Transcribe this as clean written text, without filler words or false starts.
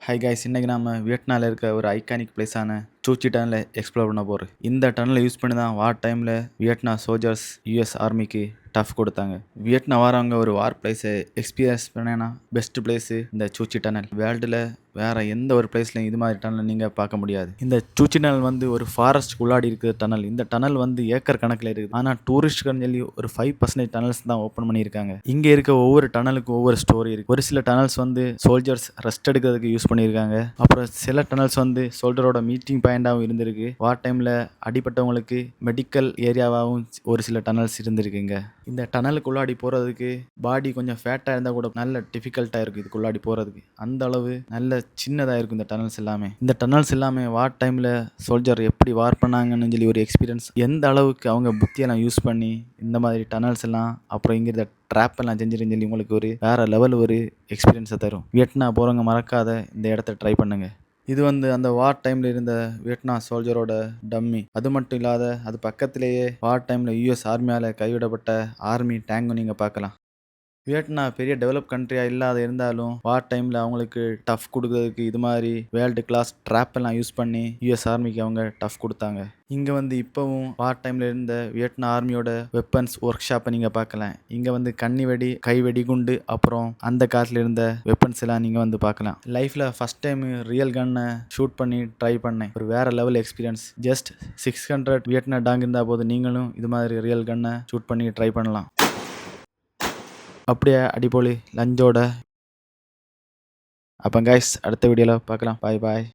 Hi guys, இன்றைக்கி நம்ம வியட்நாமில் இருக்க ஒரு ஐகானிக் பிளேஸான சூச்சி டனலை எக்ஸ்ப்ளோர் பண்ண போகிறோம். இந்த டனலை யூஸ் பண்ணி தான் வார் டைமில் வியட்நாம் சோல்ஜர்ஸ் யூஎஸ் ஆர்மிக்கு டஃப் கொடுத்தாங்க. வியட்நாம் வரவங்க ஒரு வார் பிளேஸை எக்ஸ்பீரியன்ஸ் பண்ணேன்னா பெஸ்ட் பிளேஸு இந்த சூச்சி டனல். வேர்ல்டில் வேறு எந்த ஒரு பிளேஸ்லையும் இது மாதிரி டனல் நீங்கள் பார்க்க முடியாது. இந்த சூச்சி டனல் வந்து ஒரு ஃபாரஸ்ட் உள்ளாடி இருக்கிற டனல். இந்த டனல் வந்து ஏக்கர் கணக்கில் இருக்குது. ஆனால் டூரிஸ்ட்கன்னு சொல்லி ஒரு 5% டனல்ஸ் தான் ஓப்பன் பண்ணியிருக்காங்க. இங்கே இருக்க ஒவ்வொரு டனலுக்கும் ஒவ்வொரு ஸ்டோரி இருக்குது. ஒரு சில டனல்ஸ் வந்து சோல்ஜர்ஸ் ரெஸ்ட் எடுக்கிறதுக்கு யூஸ் பண்ணியிருக்காங்க. அப்புறம் சில டனல்ஸ் வந்து சோல்ஜரோட மீட்டிங் பாயிண்டாகவும் இருந்திருக்கு. வார் டைமில் அடிப்பட்டவங்களுக்கு மெடிக்கல் ஏரியாவாகவும் ஒரு சில டனல்ஸ் இருந்திருக்குங்க. இந்த டனலுக்குள்ளாடி போகிறதுக்கு பாடி கொஞ்சம் ஃபேட்டாக இருந்தால் கூட நல்ல டிஃபிகல்ட்டாக இருக்குது இதுக்குள்ளாடி போகிறதுக்கு. அந்த அளவு நல்ல சின்னதாக இருக்கும் இந்த டனல்ஸ் எல்லாமே. இந்த டனல்ஸ் எல்லாமே வார் டைமில் சோல்ஜர் எப்படி வார் பண்ணாங்கன்னு சொல்லி ஒரு எக்ஸ்பீரியன்ஸ், எந்த அளவுக்கு அவங்க புத்தியெல்லாம் யூஸ் பண்ணி இந்த மாதிரி டனல்ஸ் எல்லாம் அப்புறம் இங்கே இந்த ட்ராப் எல்லாம் செஞ்சிருன்னு சொல்லி உங்களுக்கு ஒரு வேறு லெவல் ஒரு எக்ஸ்பீரியன்ஸை தரும். வியட்நாம் போகிறவங்க மறக்காத இந்த இடத்த ட்ரை பண்ணுங்க. இது வந்து அந்த வார் டைமில் இருந்த வியட்நாம் சோல்ஜரோட டம்மி. அது மட்டும் இல்லாத அது பக்கத்திலேயே வார் டைமில் யூஎஸ் ஆர்மியால் கைவிடப்பட்ட ஆர்மி டேங்கும் நீங்கள் பார்க்கலாம். வியட்நாம் பெரிய டெவலப் கண்ட்ரியாக இல்லாத இருந்தாலும் வார் டைமில் அவங்களுக்கு டஃப் கொடுக்கறதுக்கு இது மாதிரி வேர்ல்டு கிளாஸ் ட்ராப் எல்லாம் யூஸ் பண்ணி யூஎஸ் ஆர்மிக்கு அவங்க டஃப் கொடுத்தாங்க. இங்கே வந்து இப்போவும் வார் டைமில் இருந்த வியட்நாம் ஆர்மியோட வெப்பன்ஸ் ஒர்க் ஷாப்பை நீங்கள் பார்க்கலாம். இங்கே வந்து கன்னி வெடி, கை வெடிகுண்டு, அப்புறம் அந்த காலத்தில் இருந்த வெப்பன்ஸ் எல்லாம் நீங்கள் வந்து பார்க்கலாம். லைஃப்பில் ஃபஸ்ட் டைம் ரியல் கன்னை ஷூட் பண்ணி ட்ரை பண்ணேன். ஒரு வேறு level experience. Just 600 Vietnam dong இருந்தால் போது நீங்களும் இது மாதிரி ரியல் கன்னை ஷூட் பண்ணி ட்ரை பண்ணலாம். அப்படியே அடிப்பொலி லஞ்சோட. அப்போ கைஸ், அடுத்த வீடியோவில் பார்க்கலாம். பாய் பாய்.